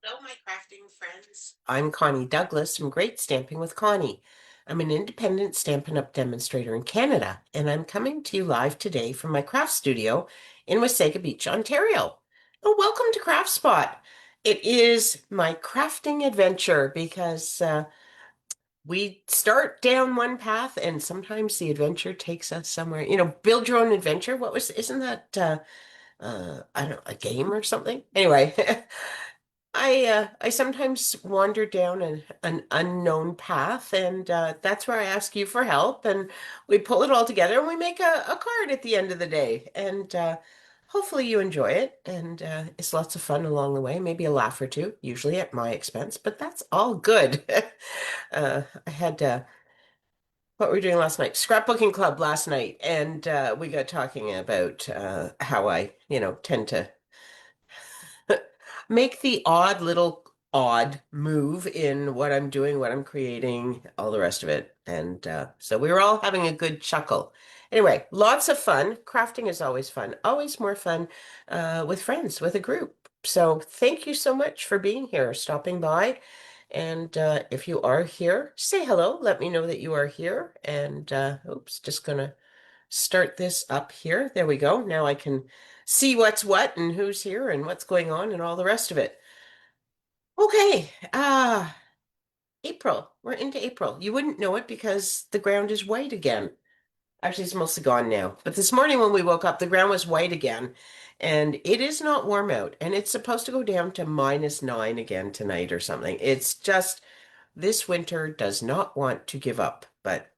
Hello, my crafting friends. I'm Connie Douglas from Great Stamping with Connie. I'm an independent Stampin' Up! Demonstrator in Canada, and I'm coming to you live today from my craft studio in Wasaga Beach, Ontario. Oh, welcome to Craft Spot. It is my crafting adventure because we start down one path and sometimes the adventure takes us somewhere. Build your own adventure. Isn't that I don't know, a game or something? Anyway, I sometimes wander down an unknown path, and that's where I ask you for help, and we pull it all together and we make a card at the end of the day. And hopefully you enjoy it, and it's lots of fun along the way, maybe a laugh or two, usually at my expense, but that's all good. I had what were we doing last night? Scrapbooking club last night, and we got talking about how I tend to make the odd move in what I'm doing, what I'm creating, all the rest of it. And so we were all having a good chuckle. Anyway, lots of fun. Crafting is always fun, always more fun with friends, with a group. So thank you so much for being here, stopping by. And if you are here, say hello. Let me know that you are here. And oops, just gonna start this up here. There we go. Now I can see what's what and who's here and what's going on and all the rest of it. Okay, April. We're into April. You wouldn't know it because the ground is white again. Actually, it's mostly gone now. But this morning when we woke up, the ground was white again. And it is not warm out. And it's supposed to go down to -9 again tonight or something. It's just this winter does not want to give up. But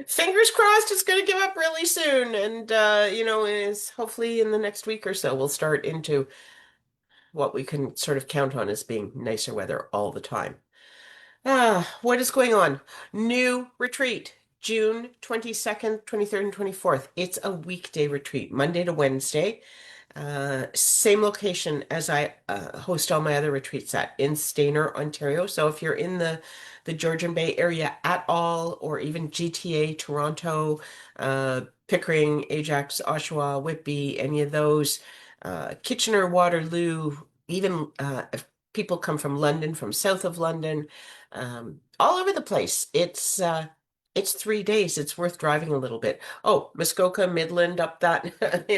fingers crossed it's going to give up really soon. And, is hopefully in the next week or so, we'll start into what we can sort of count on as being nicer weather all the time. What is going on? New retreat, June 22nd, 23rd, and 24th. It's a weekday retreat, Monday to Wednesday. Same location as I host all my other retreats at in Stayner, Ontario. So if you're in the Georgian Bay area at all, or even GTA, Toronto, Pickering, Ajax, Oshawa, Whitby, any of those, Kitchener, Waterloo, even if people come from London, from south of London, all over the place. It's 3 days. It's worth driving a little bit. Oh, Muskoka, Midland, up that,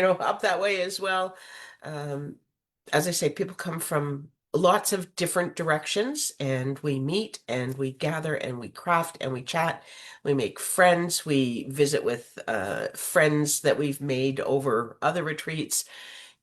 up that way as well. Um, as I say, people come from lots of different directions, and we meet and we gather and we craft and we chat. We make friends. We visit with friends that we've made over other retreats,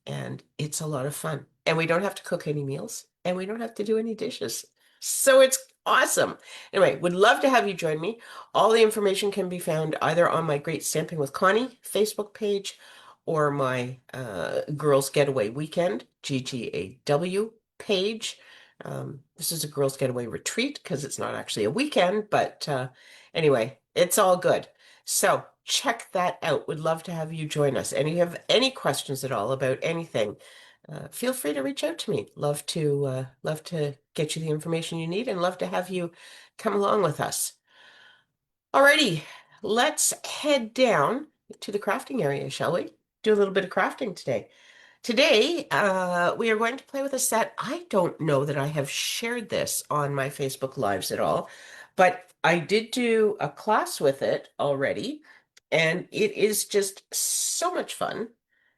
and it's a lot of fun. And we don't have to cook any meals, and we don't have to do any dishes. So it's awesome. Anyway, would love to have you join me. All the information can be found either on my Great Stamping with Connie Facebook page or my Girls Getaway Weekend, GGAW page. This is a Girls Getaway retreat because it's not actually a weekend, but anyway, it's all good. So check that out. Would love to have you join us. And if you have any questions at all about anything, feel free to reach out to me. Love to get you the information you need and love to have you come along with us. Alrighty, let's head down to the crafting area, shall we? Do a little bit of crafting today. Today, we are going to play with a set. I don't know that I have shared this on my Facebook Lives at all, but I did do a class with it already, and it is just so much fun,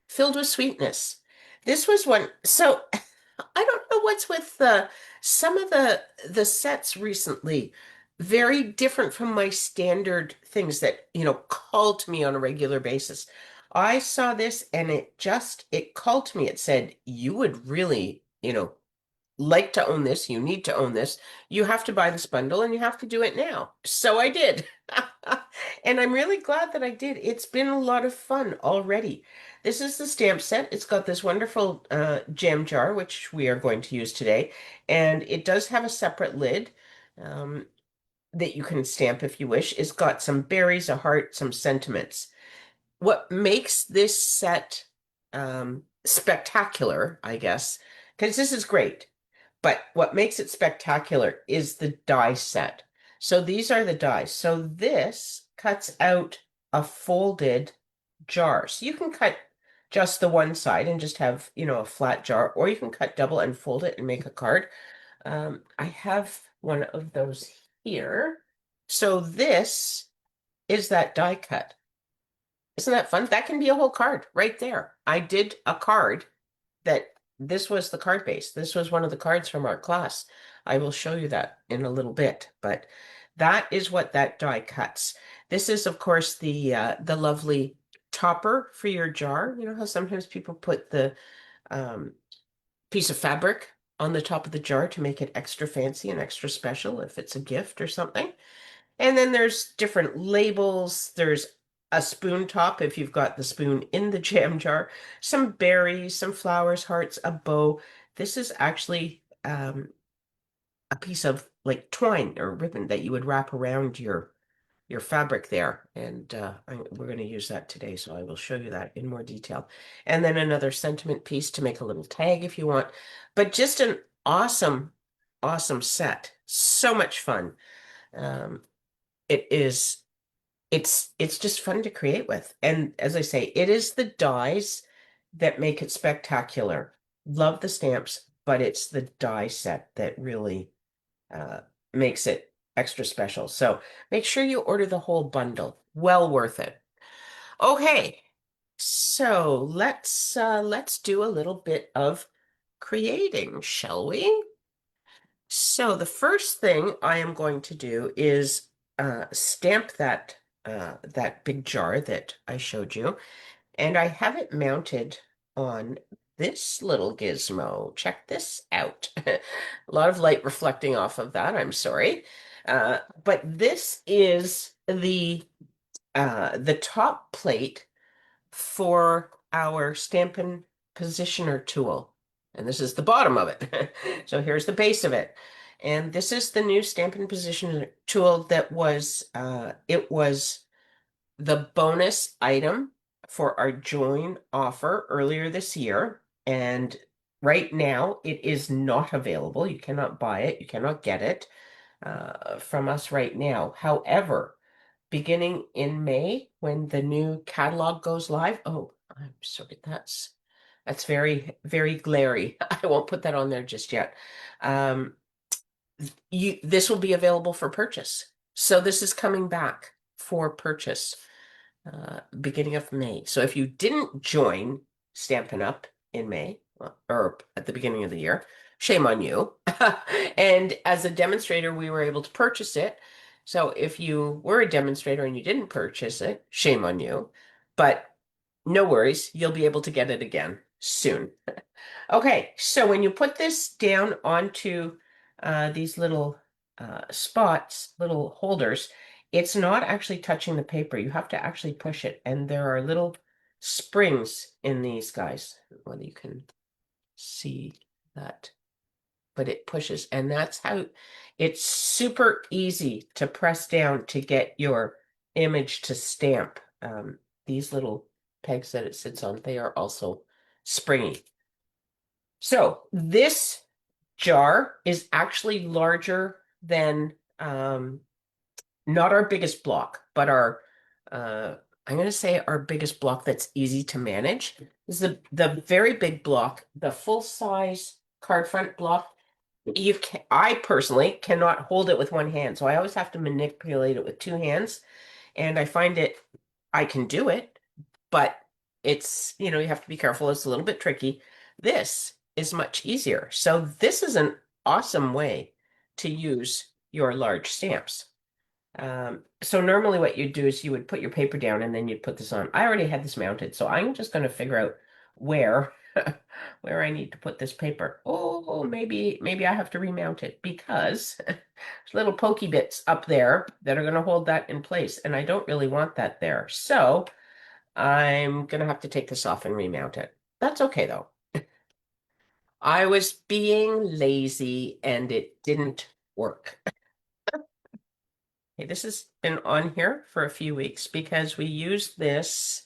filled with sweetness. This was one, so I don't know what's with some of the sets recently. Very different from my standard things that, call to me on a regular basis. I saw this and it called to me. It said, you would really, like to own this. You need to own this. You have to buy this bundle and you have to do it now. So I did. And I'm really glad that I did. It's been a lot of fun already. This is the stamp set. It's got this wonderful jam jar, which we are going to use today. And it does have a separate lid. That you can stamp if you wish. It's got some berries, a heart, some sentiments. What makes this set spectacular, I guess, because this is great, but what makes it spectacular is the die set. So these are the dies. So this cuts out a folded jar. So you can cut just the one side and just have, a flat jar, or you can cut double and fold it and make a card. I have one of those here. So this is that die cut. Isn't that fun? That can be a whole card right there. I did a card that this was the card base. This was one of the cards from our class. I will show you that in a little bit, but that is what that die cuts. This is, of course, the lovely topper for your jar. You know how sometimes people put the um, piece of fabric on the top of the jar to make it extra fancy and extra special if it's a gift or something. And then there's different labels. There's a spoon top if you've got the spoon in the jam jar, some berries, some flowers, hearts, a bow. This is actually a piece of like twine or ribbon that you would wrap around your fabric there. And we're going to use that today, so I will show you that in more detail. And then another sentiment piece to make a little tag if you want. But just an awesome, awesome set. So much fun. Um, it is it's just fun to create with. And as I say, it is the dies that make it spectacular. Love the stamps, but it's the die set that really uh, makes it extra special. So make sure you order the whole bundle. Well worth it. Okay, so let's do a little bit of creating, shall we? So the first thing I am going to do is stamp that big jar that I showed you, and I have it mounted on this little gizmo. Check this out. A lot of light reflecting off of that, I'm sorry. But this is the top plate for our Stampin' Positioner tool. And this is the bottom of it. So here's the base of it. And this is the new Stampin' Positioner tool that it was the bonus item for our join offer earlier this year. And right now it is not available. You cannot buy it. You cannot get it from us right now. However, beginning in May, when the new catalog goes live. Oh, I'm sorry, that's very, very glary. I won't put that on there just yet. Um, this will be available for purchase. So this is coming back for purchase beginning of May. So if you didn't join Stampin' Up! In May, or at the beginning of the year, shame on you. And as a demonstrator, we were able to purchase it. So if you were a demonstrator and you didn't purchase it, shame on you. But no worries, you'll be able to get it again soon. Okay, so when you put this down onto these little spots, little holders, it's not actually touching the paper. You have to actually push it, and there are little springs in these guys. Whether you can see that, but it pushes, and that's how it's super easy to press down to get your image to stamp. These little pegs that it sits on, they are also springy. So this jar is actually larger than not our biggest block, but our I'm going to say our biggest block that's easy to manage is the very big block, the full size card front block. I personally cannot hold it with one hand, so I always have to manipulate it with two hands, and I find I can do it, but you have to be careful. It's a little bit tricky. This is much easier. So this is an awesome way to use your large stamps. So normally what you'd do is you would put your paper down and then you'd put this on. I already had this mounted, so I'm just going to figure out where where I need to put this paper. Oh, maybe I have to remount it because there's little pokey bits up there that are going to hold that in place, and I don't really want that there. So I'm going to have to take this off and remount it. That's okay though. I was being lazy and it didn't work. Okay, this has been on here for a few weeks because we used this.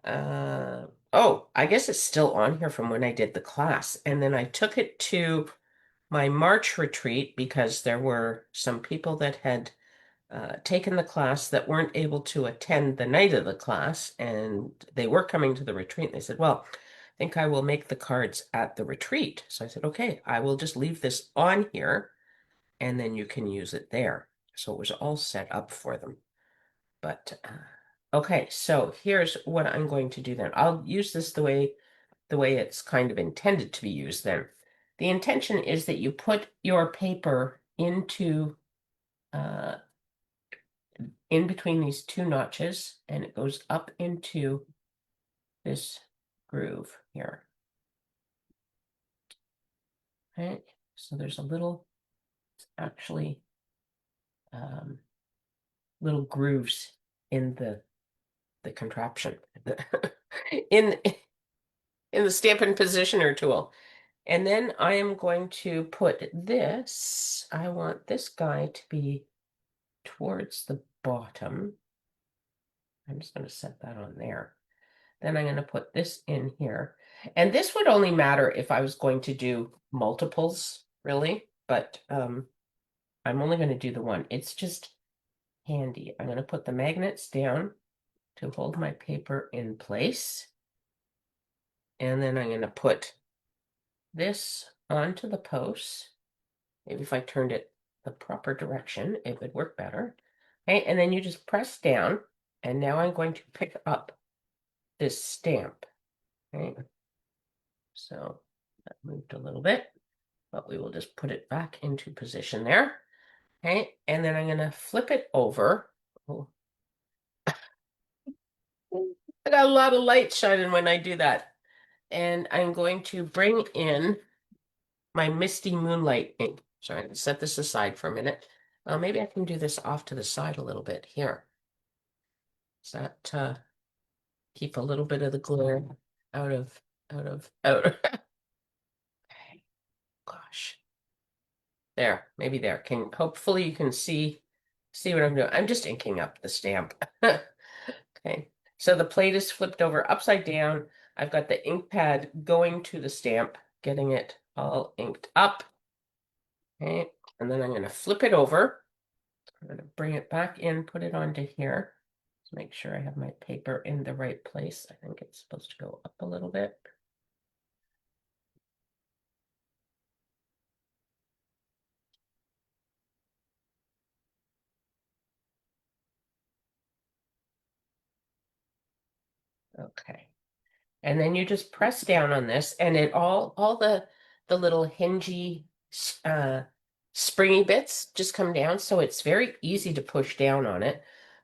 Oh, I guess it's still on here from when I did the class. And then I took it to my March retreat because there were some people that had taken the class that weren't able to attend the night of the class, and they were coming to the retreat. They said, well, I think I will make the cards at the retreat. So I said, okay, I will just leave this on here, and then you can use it there. So it was all set up for them. But okay, so here's what I'm going to do then. I'll use this the way it's kind of intended to be used then. The intention is that you put your paper into in between these two notches, and it goes up into this groove here. Right? So there's a little, actually, little grooves in the contraption in the Stampin' Positioner tool. And then I am going to put this, I want this guy to be towards the bottom. I'm just going to set that on there. Then I'm going to put this in here. And this would only matter if I was going to do multiples, really, but I'm only going to do the one. It's just handy. I'm going to put the magnets down to hold my paper in place. And then I'm going to put this onto the post. Maybe if I turned it the proper direction, it would work better. Okay, and then you just press down, and now I'm going to pick up this stamp. Okay, so that moved a little bit, but we will just put it back into position there. Okay, and then I'm going to flip it over. Oh. I got a lot of light shining when I do that. And I'm going to bring in my Misty Moonlight ink. So I'm going to set this aside for a minute. Maybe I can do this off to the side a little bit here. Does that keep a little bit of the glare out of. Okay. Gosh. There, maybe there. Hopefully you can see what I'm doing. I'm just inking up the stamp. Okay. So the plate is flipped over upside down. I've got the ink pad going to the stamp, getting it all inked up. Okay. And then I'm going to flip it over. I'm going to bring it back in, put it onto here. Let's make sure I have my paper in the right place. I think it's supposed to go up a little bit. Okay. And then you just press down on this, and it all the little hingy springy bits just come down, so it's very easy to push down on it.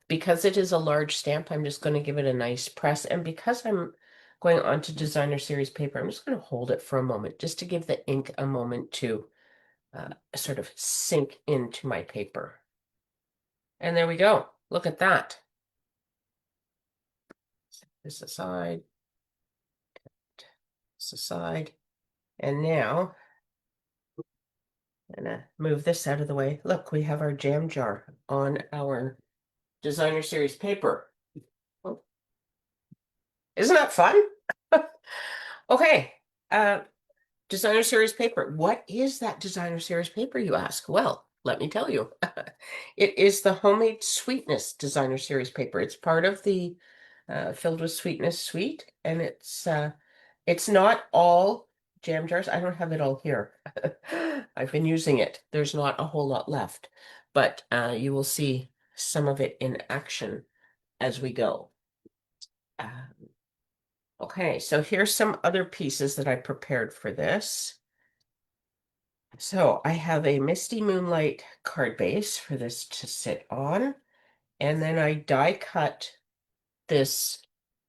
Because it is a large stamp, I'm just going to give it a nice press, and because I'm going on to designer series paper, I'm just going to hold it for a moment just to give the ink a moment to sort of sink into my paper. And there we go. Look at that. Set this aside. This aside. And now I'm gonna move this out of the way. Look, we have our jam jar on our designer series paper. Isn't that fun? Okay, designer series paper. What is that designer series paper, you ask? Well, let me tell you. It is the Homemade Sweetness designer series paper. It's part of the Filled with Sweetness suite, and it's not all jam jars. I don't have it all here. I've been using it. There's not a whole lot left, but you will see some of it in action as we go. Okay, so here's some other pieces that I prepared for this. So I have a Misty Moonlight card base for this to sit on, and then I die cut this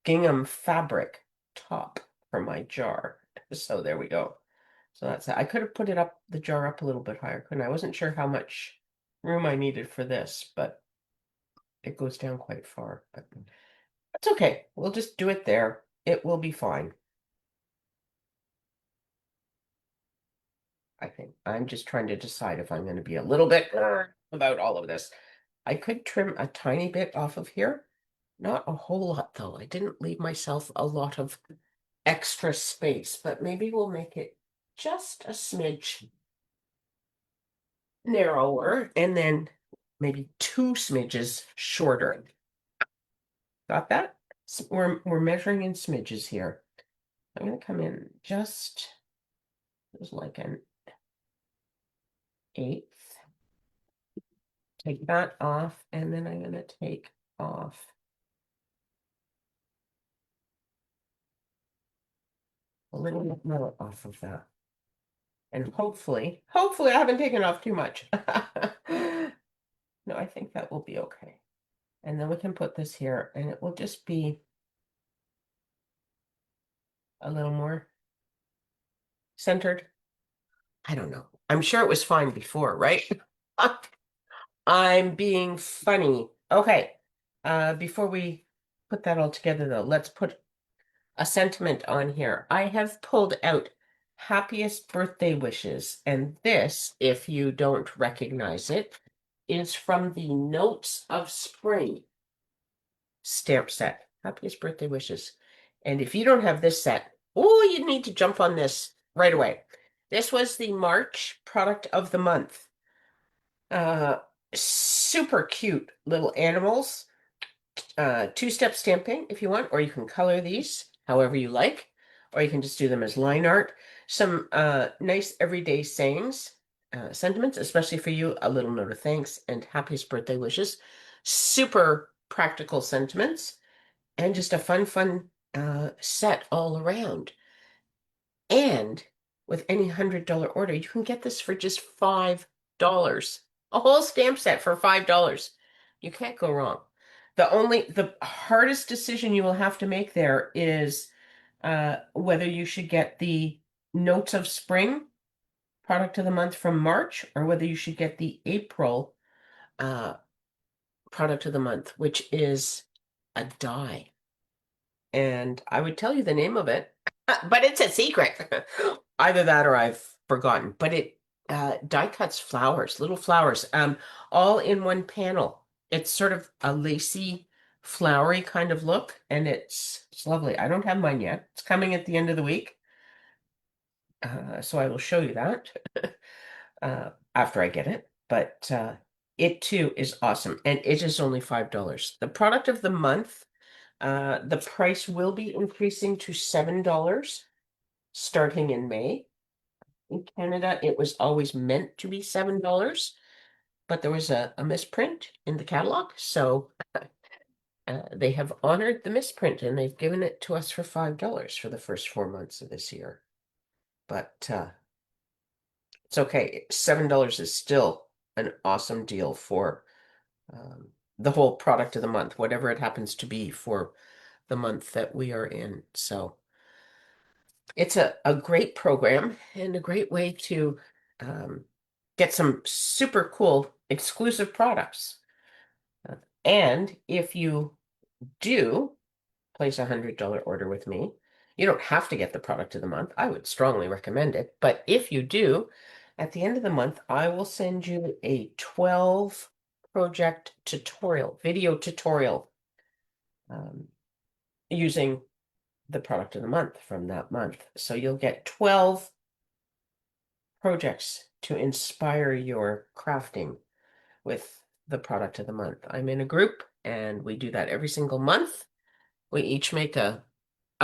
gingham fabric top for my jar. So there we go. So that's it. I could have put it up, the jar up a little bit higher, couldn't I? I wasn't sure how much room I needed for this, but it goes down quite far. But that's okay. We'll just do it there. It will be fine. I think I'm just trying to decide if I'm going to be a little bit about all of this. I could trim a tiny bit off of here. Not a whole lot, though. I didn't leave myself a lot of extra space, but maybe we'll make it just a smidge narrower, and then maybe 2 smidges shorter. Got that? We're measuring in smidges here. I'm going to come in just like an eighth. Take that off, and then I'm going to take off a little bit more off of that. And hopefully I haven't taken off too much. No, I think that will be okay. And then we can put this here, and it will just be a little more centered. I don't know. I'm sure it was fine before, right? I'm being funny. Okay. Before we put that all together, though, let's put a sentiment on here. I have pulled out happiest birthday wishes, and this, if you don't recognize it, is from the Notes of Spring stamp set. Happiest birthday wishes. And if you don't have this set, oh, you need to jump on this right away. This was the March product of the month. Uh, Super cute little animals. Two-step stamping if you want, or you can color these however you like, or you can just do them as line art. Some nice everyday sayings, sentiments, especially for you, a little note of thanks and happiest birthday wishes. Super practical sentiments, and just a fun set all around. And with any $100 order, you can get this for just $5. A whole stamp set for $5. You can't go wrong. The hardest decision you will have to make there is whether you should get the Notes of Spring product of the month from March or whether you should get the April uh, product of the month, which is a die. And I would tell you the name of it, but it's a secret. Either that or I've forgotten. But it die cuts flowers, little flowers, all in one panel. It's sort of a lacy, flowery kind of look, and it's lovely. I don't have mine yet. It's coming at the end of the week, so I will show you that after I get it. But it too is awesome, and it is only $5. The product of the month. The price will be increasing to $7 starting in May. In Canada, it was always meant to be $7, but there was a misprint in the catalog, so they have honored the misprint and they've given it to us for $5 for the first 4 months of this year. But it's okay. $7 is still an awesome deal for the whole product of the month, whatever it happens to be for the month that we are in. So it's a great program and a great way to get some super cool exclusive products. And if you do place $100 order with me, you don't have to get the product of the month. I would strongly recommend it. But if you do, at the end of the month, I will send you a 12 project tutorial, video tutorial using the product of the month from that month. So you'll get 12 projects to inspire your crafting with the product of the month. I'm in a group and we do that every single month. We each make a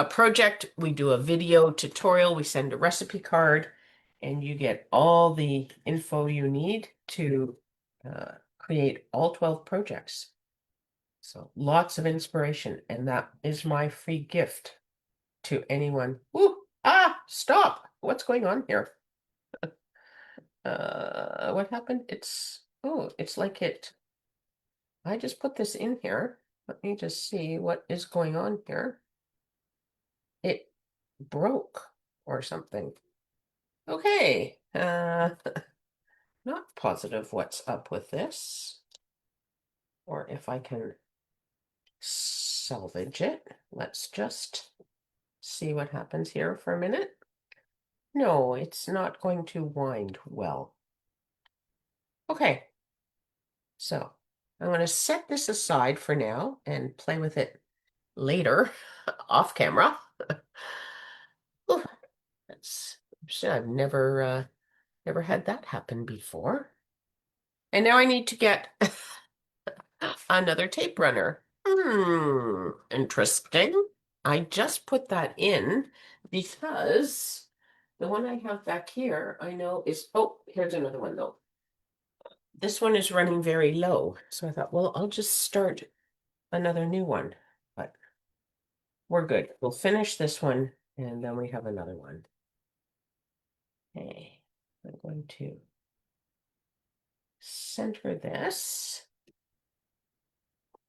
project, we do a video tutorial, we send a recipe card, and you get all the info you need to create all 12 projects. So lots of inspiration, and that is my free gift to anyone. Ooh, stop! What's going on here? What happened? It's like I just put this in here. Let me just see what is going on here. It broke or something. Okay, not positive what's up with this, or if I can salvage it. Let's just see what happens here for a minute. No, it's not going to wind well. Okay, so I'm going to set this aside for now and play with it later off camera. Ooh, I've never had that happen before. And now I need to get another tape runner. Interesting. I just put that in because the one I have back here, I know is, oh, here's another one though. This one is running very low. So I thought, well, I'll just start another new one. But we're good. We'll finish this one and then we have another one. Okay, I'm going to center this.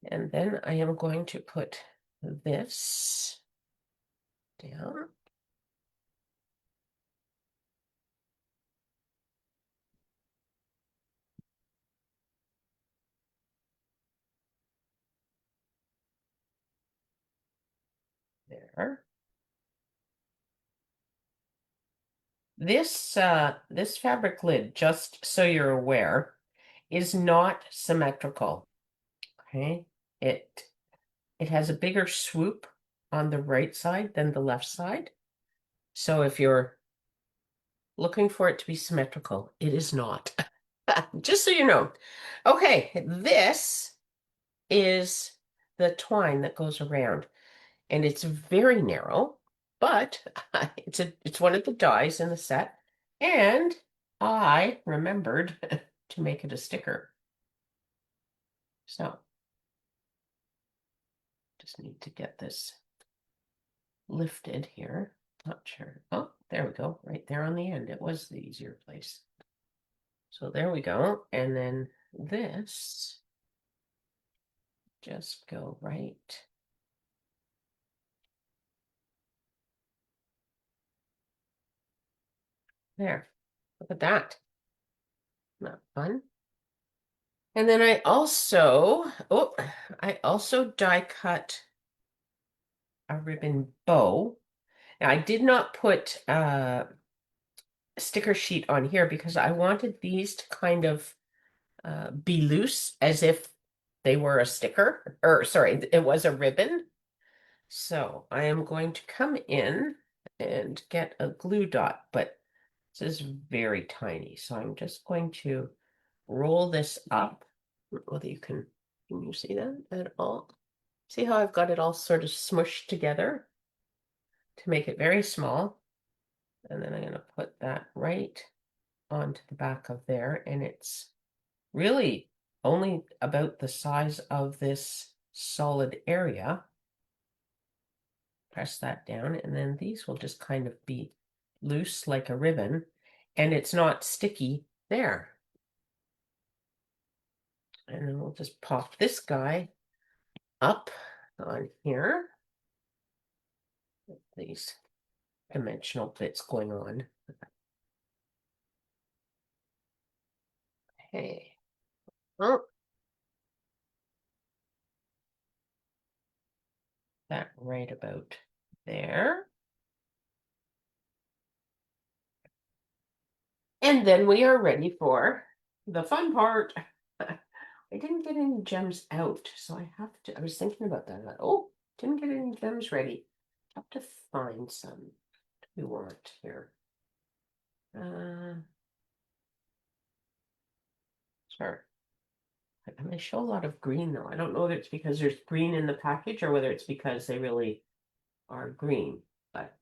And then I am going to put this down. There. This fabric lid, just so you're aware, is not symmetrical. Okay. It has a bigger swoop on the right side than the left side. So if you're looking for it to be symmetrical, it is not. Just so you know. Okay, this is the twine that goes around, and it's very narrow, but it's one of the dies in the set, and I remembered to make it a sticker. So just need to get this lifted here. Not sure. Oh, there we go. Right there on the end. It was the easier place. So there we go. And then this just go right there. Look at that. Not fun. And then I also die cut a ribbon bow. Now, I did not put sticker sheet on here because I wanted these to kind of be loose as if they were a sticker, or sorry, it was a ribbon. So I am going to come in and get a glue dot, but this is very tiny. So I'm just going to roll this up. Whether can you see that at all? See how I've got it all sort of smushed together to make it very small. And then I'm going to put that right onto the back of there. And it's really only about the size of this solid area. Press that down, and then these will just kind of be loose like a ribbon, and it's not sticky there. And then we'll just pop this guy up on here. These dimensional bits going on. Okay. Oh, that right about there. And then we are ready for the fun part. I didn't get any gems out, so I have to, I was thinking about that. Oh, didn't get any gems ready. Have to find some we want here. Sure. And they show a lot of green though. I don't know if it's because there's green in the package or whether it's because they really are green, but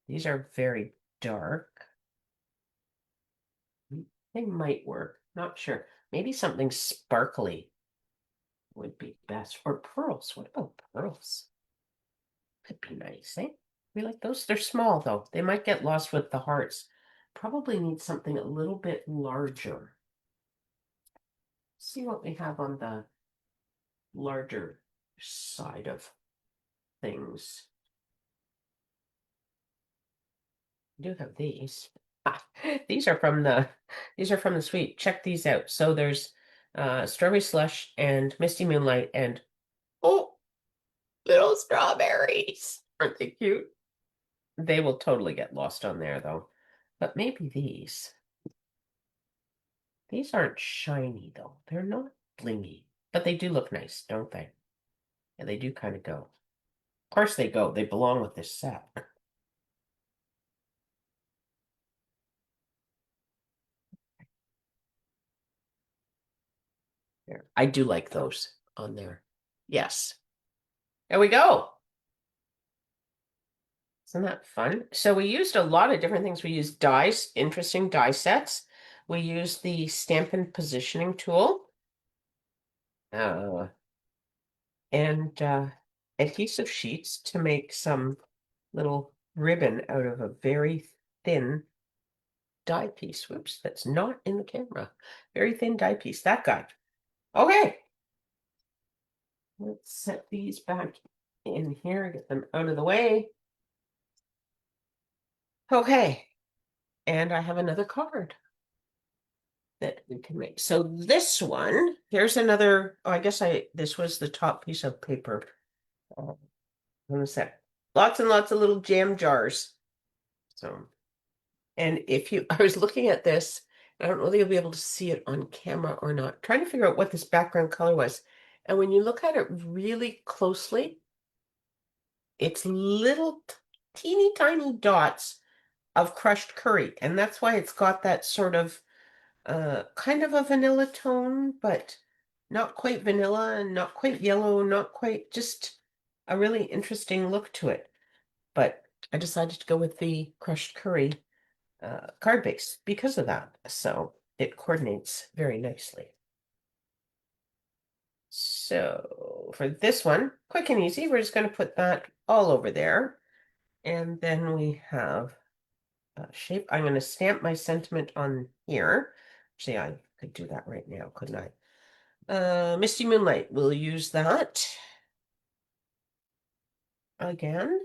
these are very dark. They might work, not sure. Maybe something sparkly would be best. Or pearls. What about pearls? Could be nice, eh? We like those. They're small though. They might get lost with the hearts. Probably need something a little bit larger. See what we have on the larger side of things. I do have these. Ah, these are from the suite. Check these out. So there's Strawberry Slush and Misty Moonlight and oh, little strawberries. Aren't they cute? They will totally get lost on there though. But maybe these. These aren't shiny though. They're not blingy. But they do look nice, don't they? And they do kind of go. Of course they go. They belong with this set. There. I do like those on there. Yes. There we go. Isn't that fun? So we used a lot of different things. We used dies, interesting die sets. We used the Stampin' Positioning tool. And adhesive sheets to make some little ribbon out of a very thin die piece. Whoops, that's not in the camera. Very thin die piece, that guy. Okay. Let's set these back in here, get them out of the way. Okay. And I have another card that we can make. So this one, here's another, oh, I guess this was the top piece of paper. On the set. Lots and lots of little jam jars. So, and if you, I was looking at this, I don't know whether you'll be able to see it on camera or not, trying to figure out what this background color was. And when you look at it really closely, it's little teeny tiny dots of crushed curry. And that's why it's got that sort of kind of a vanilla tone, but not quite vanilla and not quite yellow, not quite, just a really interesting look to it. But I decided to go with the crushed curry card base because of that. So it coordinates very nicely. So for this one, quick and easy, we're just going to put that all over there. And then we have shape. I'm going to stamp my sentiment on here. Actually, I could do that right now, couldn't I? Misty Moonlight, we'll use that again,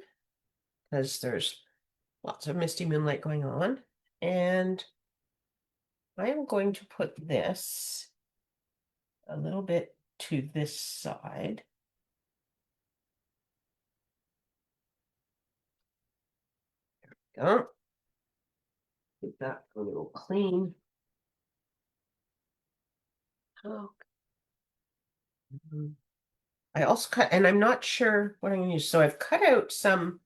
because there's lots of Misty Moonlight going on. And I am going to put this a little bit to this side. There we go. Get that a little clean. Oh. I also cut, and I'm not sure what I'm going to use. So I've cut out some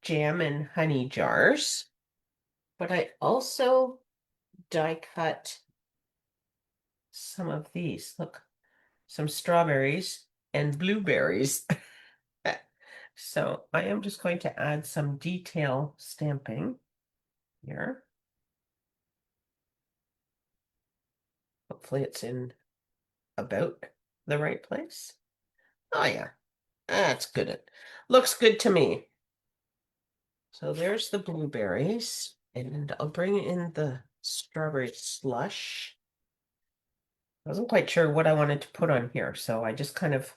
jam and honey jars, but I also die cut some of these. Look, some strawberries and blueberries. So I am just going to add some detail stamping here. Hopefully it's in about the right place. Oh yeah, that's good. It looks good to me. So there's the blueberries, and I'll bring in the strawberry slush. I wasn't quite sure what I wanted to put on here, so I just kind of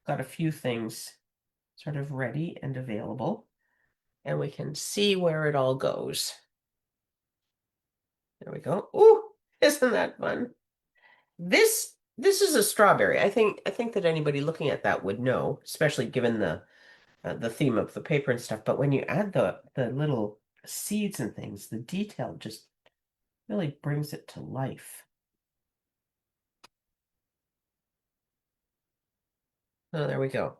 got a few things sort of ready and available, and we can see where it all goes. There we go. Ooh, isn't that fun? This is a strawberry. I think that anybody looking at that would know, especially given the theme of the paper and stuff. But when you add the little seeds and things, the detail just really brings it to life. Oh, there we go.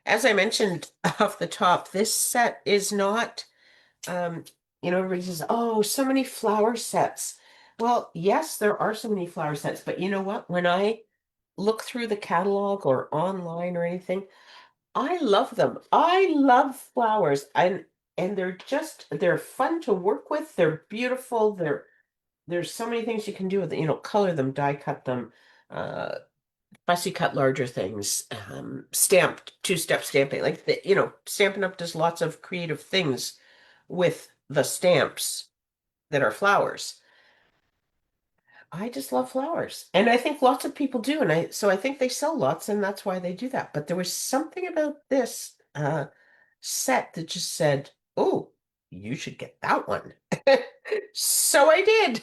As I mentioned off the top, this set is not, everybody says, oh, so many flower sets. Well, yes, there are so many flower sets, but you know what? When I look through the catalog or online or anything, I love them. I love flowers. And they're fun to work with. They're beautiful. There's so many things you can do with it, color them, die cut them, uh, fussy cut larger things, stamped, two-step stamping. Like Stampin' Up! Does lots of creative things with the stamps that are flowers. I just love flowers. And I think lots of people do. And I think they sell lots and that's why they do that. But there was something about this set that just said, oh, you should get that one. So I did.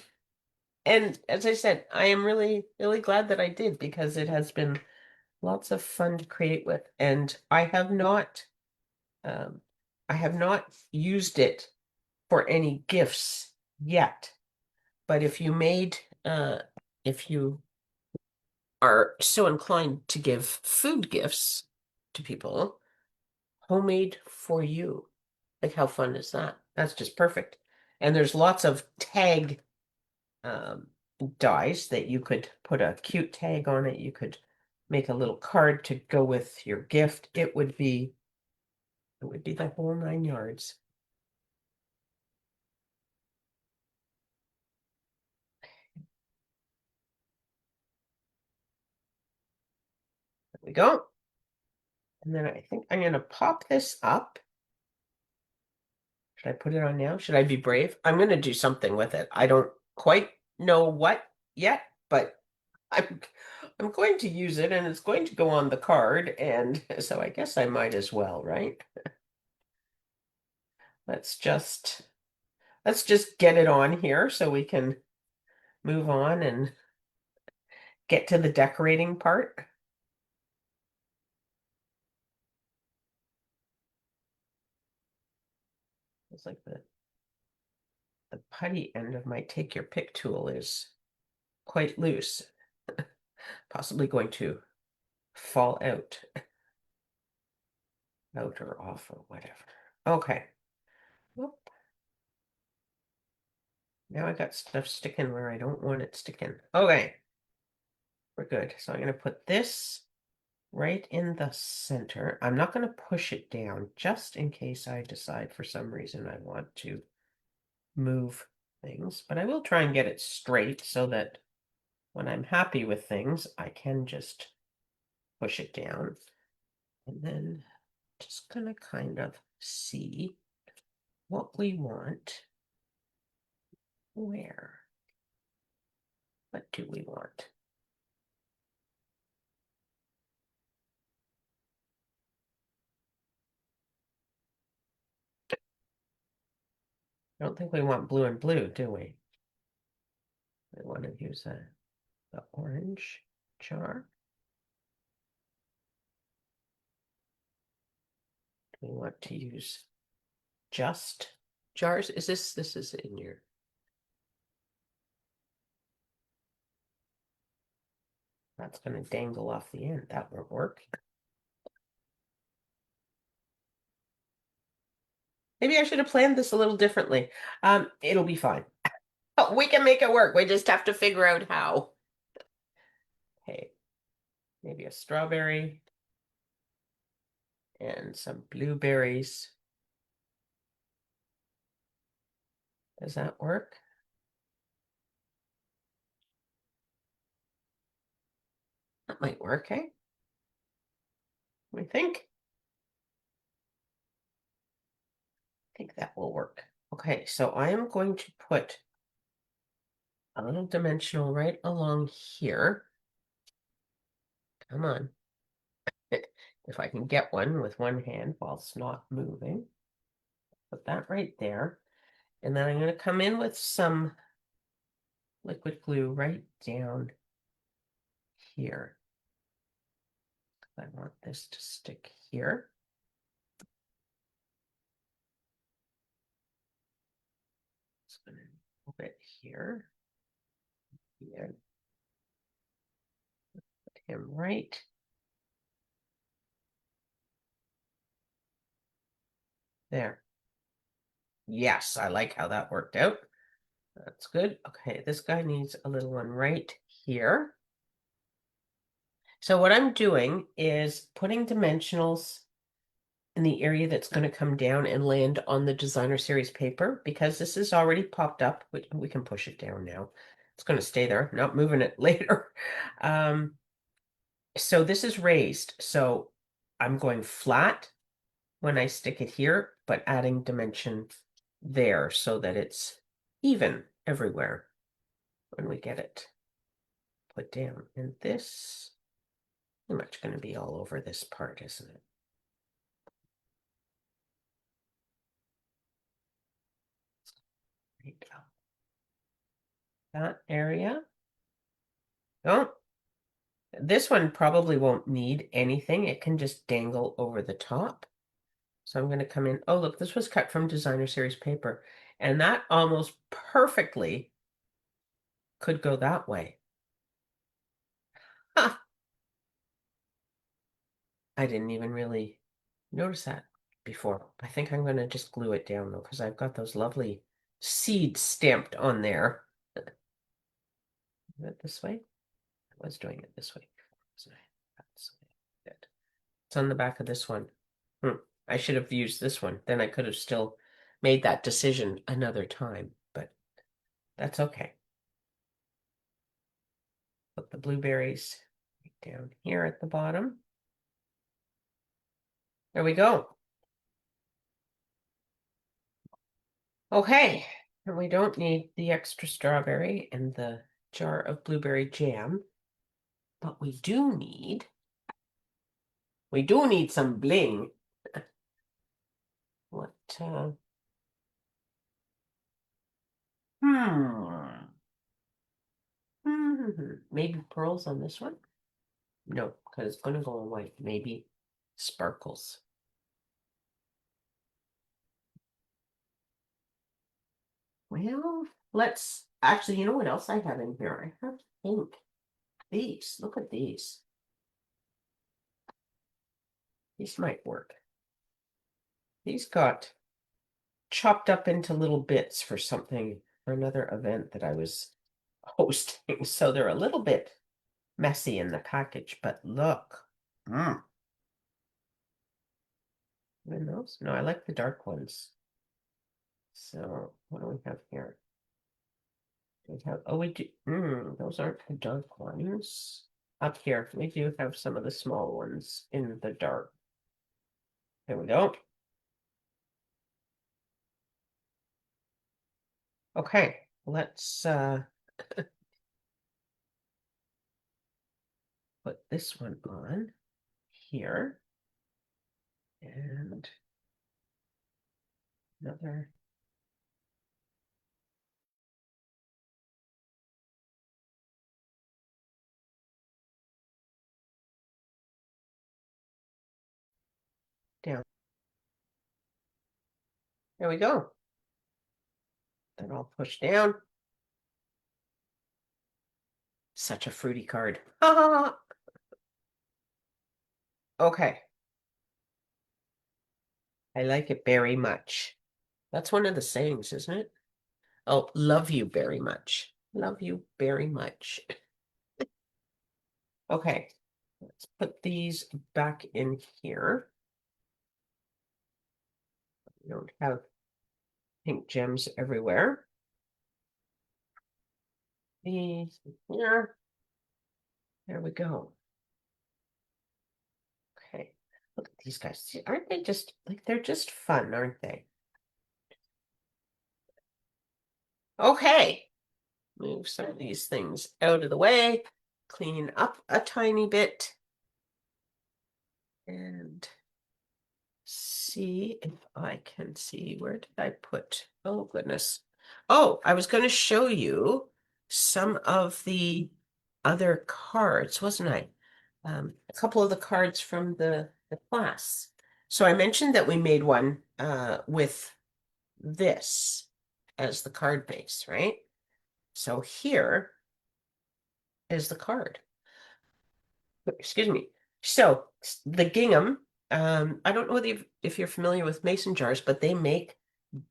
And as I said, I am really, really glad that I did because it has been lots of fun to create with. And um, I have not used it for any gifts yet. But if you are so inclined to give food gifts to people, homemade for you. Like how fun is that? That's just perfect. And there's lots of tag dies that you could put a cute tag on it. You could make a little card to go with your gift. It would be the whole 9 yards. There we go. And then I think I'm gonna pop this up. Should I put it on now? Should I be brave? I'm gonna do something with it. I don't quite know what yet, but I'm I'm going to use it and it's going to go on the card, and so I guess I might as well, right? Let's just let's just get it on here so we can move on and get to the decorating part. It's like the putty end of my take your pick tool is quite loose, possibly going to fall out or off or whatever. Okay. Whoop. Now I got stuff sticking where I don't want it sticking. Okay. We're good. So I'm going to put this right in the center. I'm not going to push it down just in case I decide for some reason I want to move things, but I will try and get it straight so that when I'm happy with things, I can just push it down. And then just gonna kind of see what we want where. What do we want? I don't think we want blue and blue, do we? We want to use the orange jar. We want to use just jars. This is in your. That's going to dangle off the end. That won't work. Maybe I should have planned this a little differently. It'll be fine. We can make it work. We just have to figure out how. Okay, maybe a strawberry and some blueberries. Does that work? That might work, eh? We think. I think that will work. Okay, so I am going to put a little dimensional right along here. Come on. If I can get one with one hand while it's not moving. Put that right there. And then I'm going to come in with some liquid glue right down here. I want this to stick here. Just going to move it here. And put him right there. Yes, I like how that worked out. That's good. Okay, this guy needs a little one right here. So what I'm doing is putting dimensionals in the area that's going to come down and land on the designer series paper. Because this is already popped up, we can push it down now. It's going to stay there, not moving it later. So this is raised. So I'm going flat when I stick it here, but adding dimension there so that it's even everywhere when we get it put down. And this pretty much going to be all over this part, isn't it? Right up that area. Oh, this one probably won't need anything. It can just dangle over the top. So I'm going to come in. Oh, look, this was cut from designer series paper. And that almost perfectly could go that way. Ha! I didn't even really notice that before. I think I'm going to just glue it down though, because I've got those lovely seeds stamped on there. Do it this way. I was doing it this way before, wasn't I? That's good. It's on the back of this one. I should have used this one. Then I could have still made that decision another time, but that's okay. Put the blueberries down here at the bottom. There we go. Okay, and we don't need the extra strawberry and the jar of blueberry jam, but we do need some bling. What, maybe pearls on this one? No, because it's gonna go away. Maybe sparkles. Well, let's actually, you know what else I have in here? I have pink. These, look at these. These might work. These got chopped up into little bits for something, for another event that I was hosting. So they're a little bit messy in the package, but look. Even those? No, I like the dark ones. So what do we have here? We have, oh, we do, those aren't the dark ones. Up here, we do have some of the small ones in the dark. There we go. Okay, let's put this one on here. And another. Down. There we go. Then I'll push down. Such a fruity card. Okay. I like it very much. That's one of the sayings, isn't it? Oh, love you very much. Love you very much. Okay, let's put these back in here. We don't have pink gems everywhere. These here. There we go. Okay, look at these guys. See, aren't they just like they're just fun, aren't they? Okay, move some of these things out of the way, clean up a tiny bit, and see if I can see, where did I put, oh goodness. Oh, I was going to show you some of the other cards, wasn't I? A couple of the cards from the class. So I mentioned that we made one with this as the card base, right? So here is the card. Excuse me. So the gingham, I don't know if you're familiar with mason jars, but they make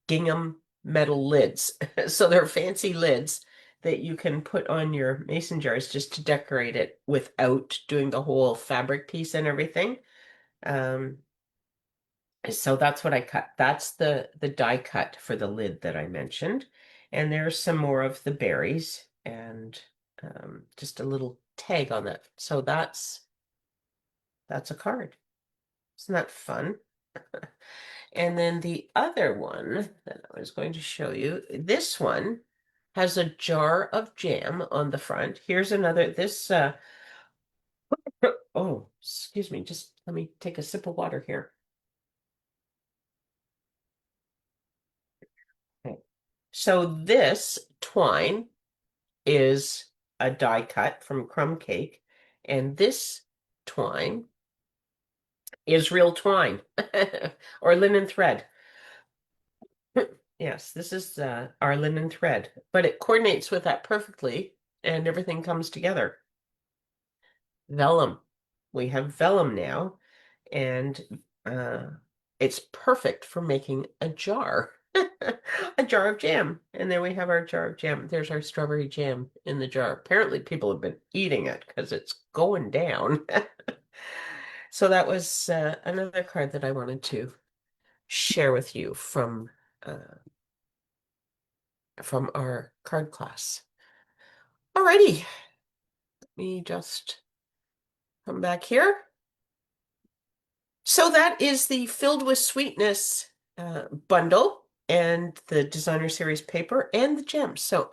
gingham metal lids. So they're fancy lids that you can put on your mason jars just to decorate it without doing the whole fabric piece and everything. Um, so that's what I cut. That's the die cut for the lid that I mentioned. And there's some more of the berries and just a little tag on that. So that's a card. Isn't that fun? And then the other one that I was going to show you, this one has a jar of jam on the front. Here's another, oh, excuse me, just let me take a sip of water here. Okay. So this twine is a die cut from Crumb Cake, and this twine is real twine or linen thread. Yes, this is our linen thread, but it coordinates with that perfectly and everything comes together. Vellum. We have vellum now, and it's perfect for making a jar. A jar of jam. And there we have our jar of jam. There's our strawberry jam in the jar. Apparently, people have been eating it because it's going down. So that was another card that I wanted to share with you from our card class. Alrighty, let me just come back here. So that is the Filled with Sweetness bundle and the designer series paper and the gems. So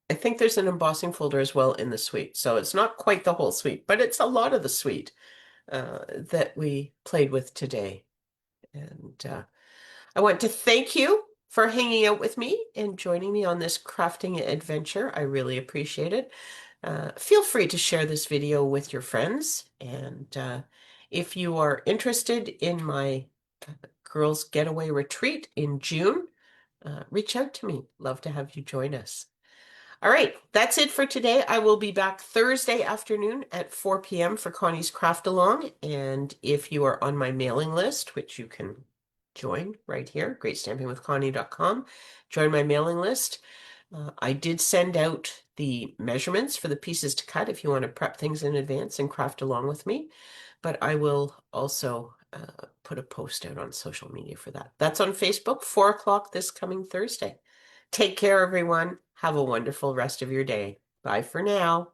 I think there's an embossing folder as well in the suite. So it's not quite the whole suite, but it's a lot of the suite that we played with today. And I want to thank you for hanging out with me and joining me on this crafting adventure. I really appreciate it. Feel free to share this video with your friends. And if you are interested in my girls' getaway retreat in June, reach out to me. Love to have you join us. All right, that's it for today. I will be back Thursday afternoon at 4 p.m. for Connie's Craft Along. And if you are on my mailing list, which you can join right here, greatstampingwithconnie.com, join my mailing list. I did send out the measurements for the pieces to cut if you want to prep things in advance and craft along with me. But I will also put a post out on social media for that. That's on Facebook, 4 o'clock this coming Thursday. Take care, everyone. Have a wonderful rest of your day. Bye for now.